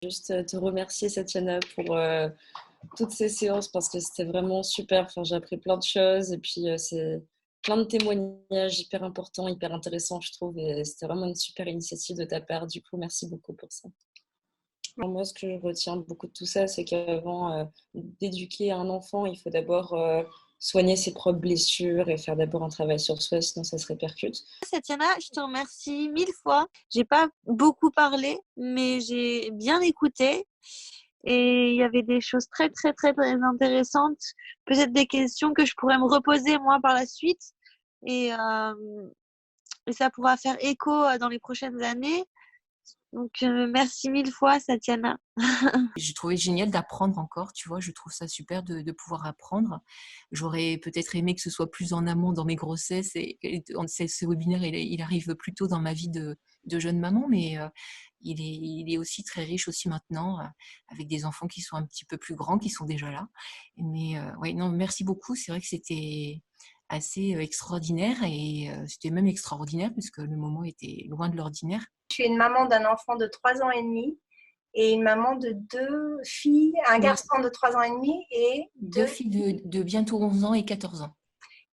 Juste te remercier, Satiana, pour toutes ces séances parce que c'était vraiment super. Enfin, j'ai appris plein de choses et puis c'est plein de témoignages hyper importants, hyper intéressants, je trouve. Et c'était vraiment une super initiative de ta part. Du coup, merci beaucoup pour ça. Alors, moi, ce que je retiens beaucoup de tout ça, c'est qu'avant d'éduquer un enfant, il faut d'abord soigner ses propres blessures et faire d'abord un travail sur soi, sinon ça se répercute. Satiana, je te remercie 1000 fois. J'ai pas beaucoup parlé, mais j'ai bien écouté. Et il y avait des choses très, très, très, très intéressantes. Peut-être des questions que je pourrais me reposer moi par la suite. Et, euh, et ça pourra faire écho dans les prochaines années. Donc, merci 1000 fois, Satiana. J'ai trouvé génial d'apprendre encore, tu vois, je trouve ça super de pouvoir apprendre. J'aurais peut-être aimé que ce soit plus en amont dans mes grossesses ce webinaire, il arrive plus tôt dans ma vie de jeune maman, mais il est aussi très riche aussi maintenant, avec des enfants qui sont un petit peu plus grands, qui sont déjà là. Mais ouais, non, merci beaucoup. C'est vrai que c'était assez extraordinaire et c'était même extraordinaire puisque le moment était loin de l'ordinaire. Je suis une maman d'un enfant de 3 ans et demi et une maman de 2 filles, un garçon de 3 ans et demi et 2 filles de bientôt 11 ans et 14 ans.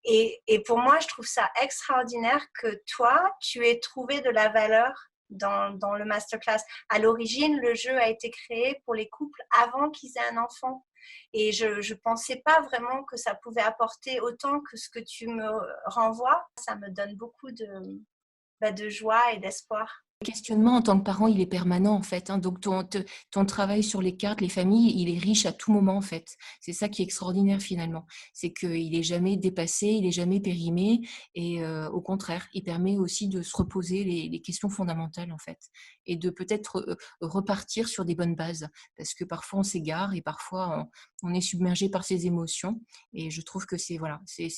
Et pour moi, je trouve ça extraordinaire que toi, tu aies trouvé de la valeur dans le masterclass. À l'origine, le jeu a été créé pour les couples avant qu'ils aient un enfant. Et je ne pensais pas vraiment que ça pouvait apporter autant que ce que tu me renvoies. Ça me donne beaucoup de joie et d'espoir. Le questionnement en tant que parent, il est permanent en fait. Donc ton travail sur les cartes, les familles, il est riche à tout moment en fait. C'est ça qui est extraordinaire finalement. C'est qu'il n'est jamais dépassé, il n'est jamais périmé et au contraire, il permet aussi de se reposer les questions fondamentales en fait et de peut-être repartir sur des bonnes bases parce que parfois on s'égare et parfois on est submergé par ses émotions et je trouve que c'est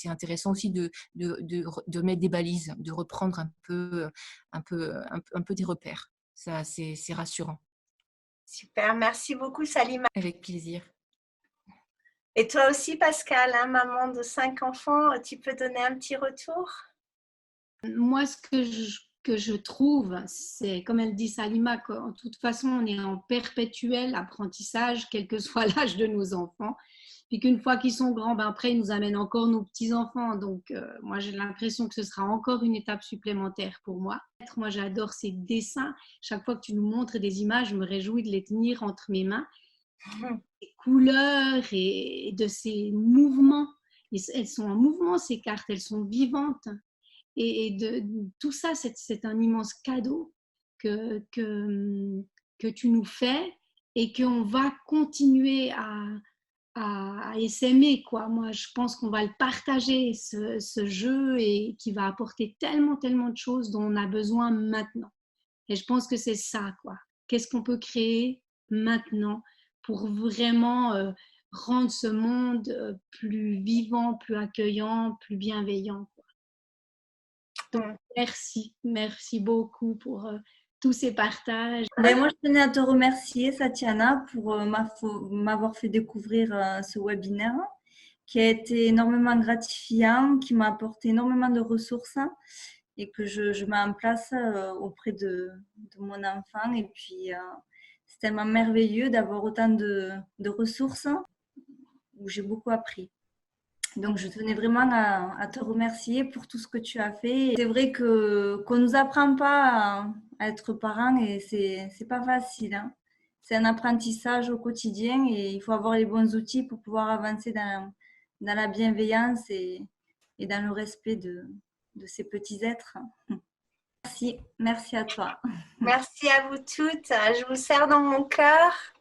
intéressant aussi de mettre des balises, de reprendre un peu des repères. Ça, c'est rassurant. Super, merci beaucoup Salima. Avec plaisir. Et toi aussi Pascal, hein, maman de 5 enfants, tu peux donner un petit retour? Moi, ce que je trouve, c'est, comme elle dit Salima, qu'en toute façon, on est en perpétuel apprentissage, quel que soit l'âge de nos enfants. Puis qu'une fois qu'ils sont grands, ben après, ils nous amènent encore nos petits-enfants. Donc, moi, j'ai l'impression que ce sera encore une étape supplémentaire pour moi. Moi, j'adore ces dessins. Chaque fois que tu nous montres des images, je me réjouis de les tenir entre mes mains. Les couleurs et de ces mouvements. Elles sont en mouvement, ces cartes, elles sont vivantes. Et tout ça, c'est un immense cadeau que tu nous fais et qu'on va continuer à s'aimer, quoi. Moi, je pense qu'on va le partager, ce jeu, et qui va apporter tellement, tellement de choses dont on a besoin maintenant. Et je pense que c'est ça, quoi. Qu'est-ce qu'on peut créer maintenant pour vraiment rendre ce monde plus vivant, plus accueillant, plus bienveillant, quoi. Donc, merci beaucoup pour tous ces partages. Moi, je tenais à te remercier, Satiana, pour m'avoir fait découvrir ce webinaire qui a été énormément gratifiant, qui m'a apporté énormément de ressources et que je mets en place auprès de mon enfant. Et puis, c'est tellement merveilleux d'avoir autant de ressources où j'ai beaucoup appris. Donc, je tenais vraiment à te remercier pour tout ce que tu as fait. C'est vrai qu'on ne nous apprend pas à être parents et c'est pas facile, hein. C'est un apprentissage au quotidien et il faut avoir les bons outils pour pouvoir avancer dans la bienveillance et dans le respect de ces petits êtres. Merci à toi. Merci à vous toutes. Je vous serre dans mon cœur.